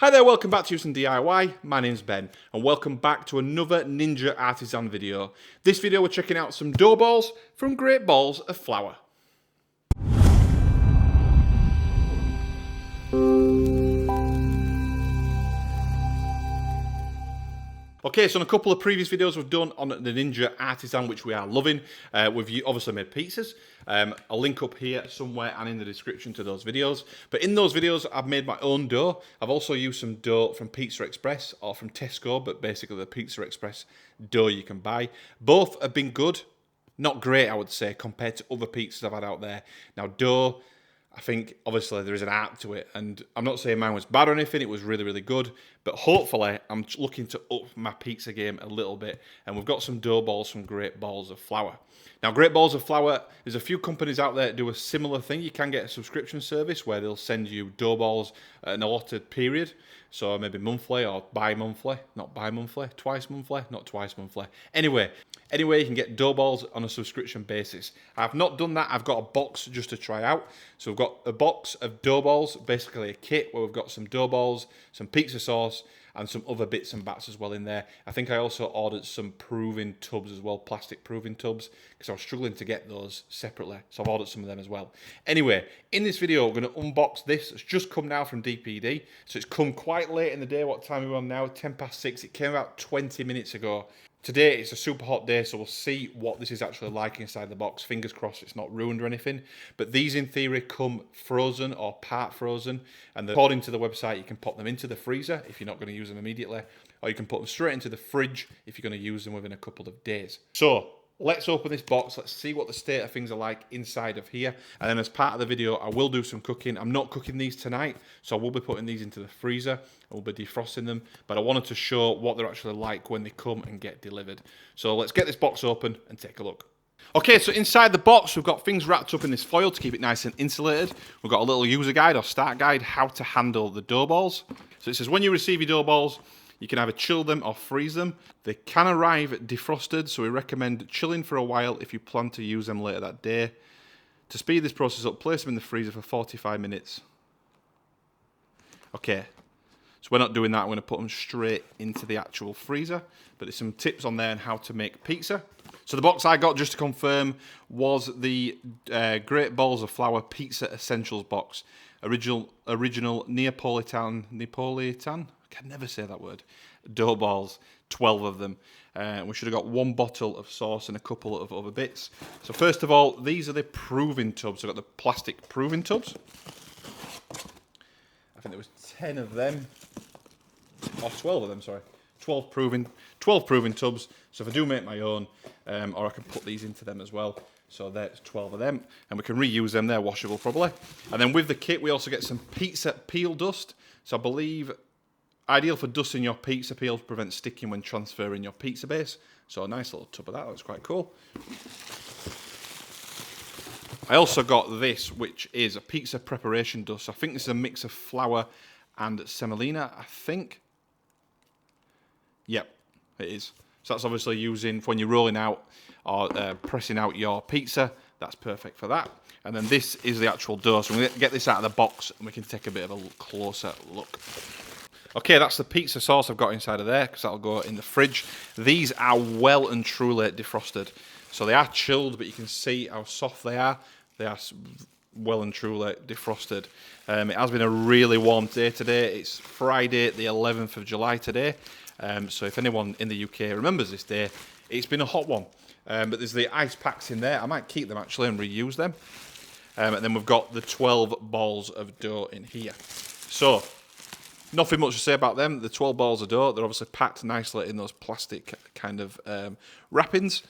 Hi there, welcome back to Houston DIY. My name's Ben, and welcome back to another Ninja Artisan video. This video we're checking out some dough balls from great balls of flour. Okay, so in a couple of previous videos we've done on the Ninja Artisan, which we are loving, we've obviously made pizzas. I'll link up here somewhere and in the description to those videos. But in those videos, I've made my own dough. I've also used some dough from Pizza Express or from Tesco, but basically the Pizza Express dough you can buy. Both have been good, not great, I would say, compared to other pizzas I've had out there. Now, dough, I think obviously there is an art to it, and I'm not saying mine was bad or anything, it was really, really good, but hopefully I'm looking to up my pizza game a little bit, and we've got some dough balls from Great Balls of Flour. Now, Great Balls of Flour, there's a few companies out there that do a similar thing. You can get a subscription service where they'll send you dough balls at an allotted period, so maybe monthly or bi-monthly, not bi-monthly, twice monthly, not twice monthly. Anyway, you can get dough balls on a subscription basis. I've not done that. I've got a box just to try out. So we've got a box of dough balls, basically a kit where we've got some dough balls, some pizza sauce, and some other bits and bats as well in there. I think I also ordered some proving tubs as well, plastic proving tubs, because I was struggling to get those separately. So I've ordered some of them as well. Anyway, in this video, we're going to unbox this. It's just come now from DPD. So it's come quite late in the day. What time are we on now? 6:10. It came about 20 minutes ago. Today it's a super hot day, so we'll see what this is actually like inside the box. Fingers crossed it's not ruined or anything. But these in theory come frozen or part frozen, and according to the website you can pop them into the freezer if you're not going to use them immediately, or you can put them straight into the fridge if you're going to use them within a couple of days. So let's open this box, let's see what the state of things are like inside of here. And then as part of the video, I will do some cooking. I'm not cooking these tonight, so I will be putting these into the freezer. I will be defrosting them, but I wanted to show what they're actually like when they come and get delivered. So let's get this box open and take a look. Okay, so inside the box, we've got things wrapped up in this foil to keep it nice and insulated. We've got a little user guide or start guide, how to handle the dough balls. So it says when you receive your dough balls, you can either chill them or freeze them. They can arrive defrosted, so we recommend chilling for a while if you plan to use them later that day. To speed this process up, place them in the freezer for 45 minutes. Okay, so we're not doing that. I'm going to put them straight into the actual freezer. But there's some tips on there on how to make pizza. So the box I got, just to confirm, was the Great Balls of Flour Pizza Essentials box. Original Neapolitan, I can never say that word, dough balls, 12 of them. We should have got one bottle of sauce and a couple of other bits. So first of all, these are the proving tubs. I've got the plastic proving tubs. I think there was 10 of them, or 12 of them, sorry. 12 proving tubs. So if I do make my own, or I can put these into them as well. So there's 12 of them, and we can reuse them. They're washable probably. And then with the kit, we also get some pizza peel dust. So I believe ideal for dusting your pizza peel to prevent sticking when transferring your pizza base. So a nice little tub of that. That's quite cool. I also got this, which is a pizza preparation dust. I think this is a mix of flour and semolina, I think. Yep, it is. So that's obviously using for when you're rolling out or pressing out your pizza. That's perfect for that. And then this is the actual dough. So we're going to get this out of the box and we can take a bit of a closer look. Okay, that's the pizza sauce I've got inside of there, because that'll go in the fridge. These are well and truly defrosted. So they are chilled, but you can see how soft they are. They are well and truly defrosted. It has been a really warm day today. It's Friday, the 11th of July today. So if anyone in the UK remembers this day, it's been a hot one. But there's the ice packs in there. I might keep them actually and reuse them. And then we've got the 12 balls of dough in here. So nothing much to say about them. The 12 balls of dough, they're obviously packed nicely in those plastic kind of wrappings.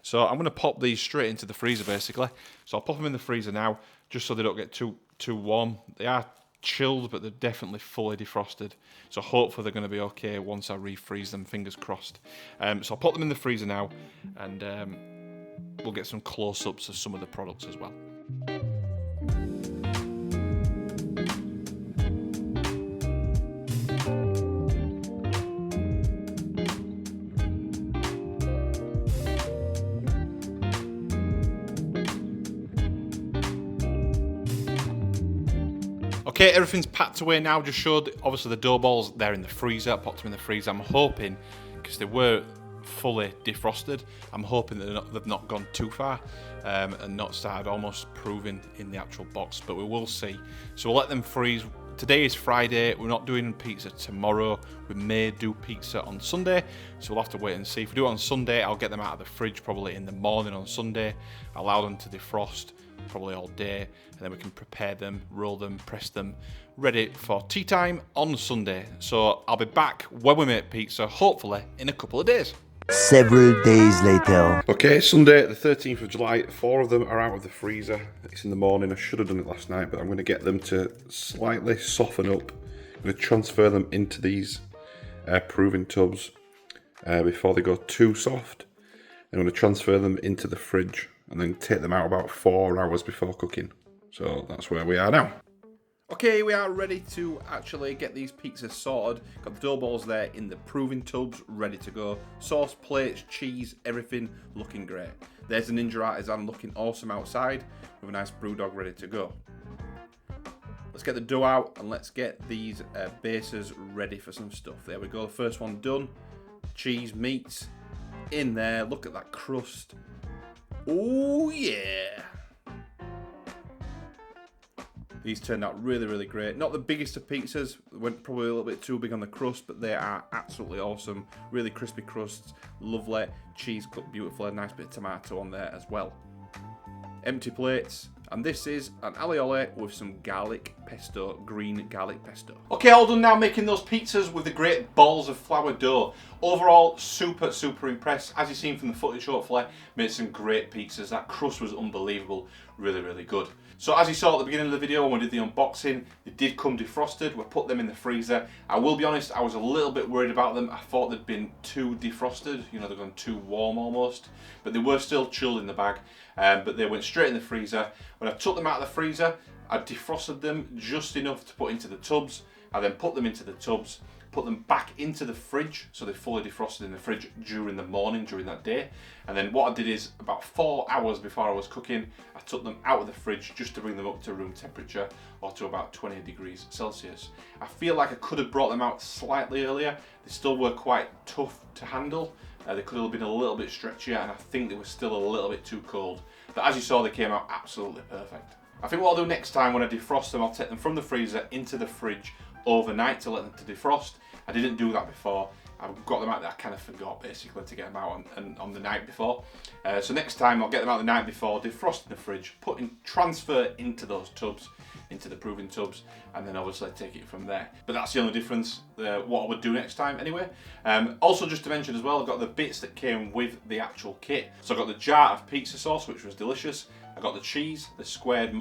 So I'm going to pop these straight into the freezer basically. So I'll pop them in the freezer now, just so they don't get too warm. They are chilled, but they're definitely fully defrosted. So hopefully they're going to be okay once I refreeze them, fingers crossed. So I'll put them in the freezer now, and we'll get some close-ups of some of the products as well. Okay, everything's packed away now. Just showed, obviously, the dough balls, they're in the freezer. I popped them in the freezer. I'm hoping, because they were fully defrosted, I'm hoping that they've not gone too far and not started almost proving in the actual box, but we will see. So we'll let them freeze. Today is Friday. We're not doing pizza tomorrow. We may do pizza on Sunday, so we'll have to wait and see. If we do it on Sunday, I'll get them out of the fridge probably in the morning on Sunday, allow them to defrost probably all day, and then we can prepare them, roll them, press them, ready for tea time on Sunday. So I'll be back when we make pizza, hopefully in a couple of days. Several days later. Okay, Sunday the 13th of July, 4 of them are out of the freezer. It's in the morning. I should have done it last night, but I'm going to get them to slightly soften up. I'm going to transfer them into these proving tubs before they go too soft. I'm going to transfer them into the fridge and then take them out about 4 hours before cooking. So that's where we are now. Okay, we are ready to actually get these pizzas sorted. Got the dough balls there in the proving tubs, ready to go. Sauce, plates, cheese, everything looking great. There's the Ninja Artisan looking awesome outside with a nice brewdog ready to go. Let's get the dough out and let's get these bases ready for some stuff. There we go, the first one done. Cheese, meat in there. Look at that crust. Oh yeah. These turned out really, really great. Not the biggest of pizzas, went probably a little bit too big on the crust, but they are absolutely awesome. Really crispy crusts, lovely. Cheese cooked beautifully, a nice bit of tomato on there as well. Empty plates, and this is an alioli with some garlic pesto, green garlic pesto. Okay, all done now making those pizzas with the great balls of flour dough. Overall, super, super impressed. As you've seen from the footage, hopefully, made some great pizzas. That crust was unbelievable, really, really good. So as you saw at the beginning of the video when we did the unboxing, they did come defrosted. We put them in the freezer. I will be honest, I was a little bit worried about them. I thought they'd been too defrosted, you know, they've gone too warm almost. But they were still chilled in the bag, but they went straight in the freezer. When I took them out of the freezer, I defrosted them just enough to put into the tubs. I then put them into the tubs, put them back into the fridge, so they're fully defrosted in the fridge during the morning, during that day. And then what I did is, about 4 hours before I was cooking, I took them out of the fridge just to bring them up to room temperature, or to about 20 degrees Celsius. I feel like I could have brought them out slightly earlier. They still were quite tough to handle. They could have been a little bit stretchier, and I think they were still a little bit too cold. But as you saw, they came out absolutely perfect. I think what I'll do next time when I defrost them, I'll take them from the freezer into the fridge overnight to let them to defrost. I didn't do that before. I got them out there, I kind of forgot basically to get them out on the night before. So next time I'll get them out the night before, defrost in the fridge, transfer into those tubs, into the proving tubs, and then obviously take it from there. But that's the only difference, what I would do next time anyway. Also just to mention as well, I've got the bits that came with the actual kit. So I got the jar of pizza sauce, which was delicious. I got the cheese, the squared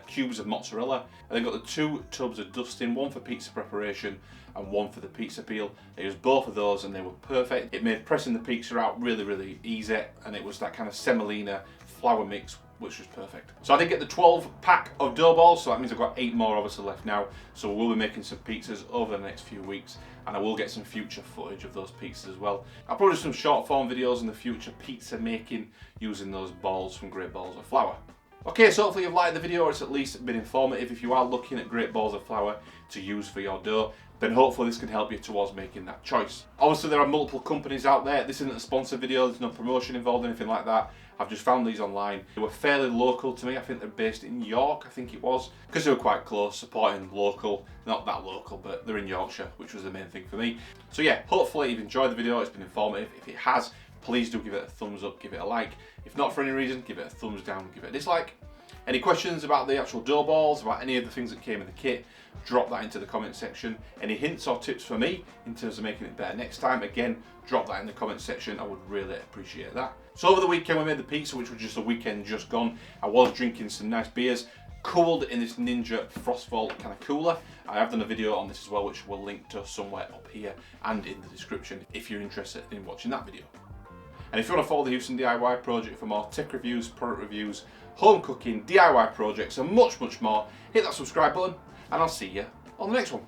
cubes of mozzarella. I then got the 2 tubs of dusting, one for pizza preparation and one for the pizza peel. I used both of those and they were perfect. It made pressing the pizza out really, really easy, and it was that kind of semolina flour mix, which was perfect. So I did get the 12 pack of dough balls, so that means I've got 8 more obviously left now. So we'll be making some pizzas over the next few weeks, and I will get some future footage of those pizzas as well. I'll probably do some short form videos in the future, pizza making using those balls from great balls of flour. Okay, so hopefully you've liked the video, or it's at least been informative. If you are looking at great balls of flour to use for your dough, then hopefully this can help you towards making that choice. Obviously there are multiple companies out there. This isn't a sponsored video, there's no promotion involved, anything like that. I've just found these online. They were fairly local to me. I think they're based in York, I think it was, because they were quite close, supporting local. Not that local, but they're in Yorkshire, which was the main thing for me. So yeah, hopefully you've enjoyed the video, it's been informative. If it has, please do give it a thumbs up, give it a like. If not for any reason, give it a thumbs down, give it a dislike. Any questions about the actual dough balls, about any of the things that came in the kit, drop that into the comment section. Any hints or tips for me in terms of making it better next time, again, drop that in the comment section. I would really appreciate that. So over the weekend we made the pizza, which was just a weekend just gone. I was drinking some nice beers, cooled in this Ninja Frostvault kind of cooler. I have done a video on this as well, which we'll link to somewhere up here and in the description if you're interested in watching that video. And if you want to follow the Houston DIY project for more tech reviews, product reviews, home cooking, DIY projects and much, much more, hit that subscribe button and I'll see you on the next one.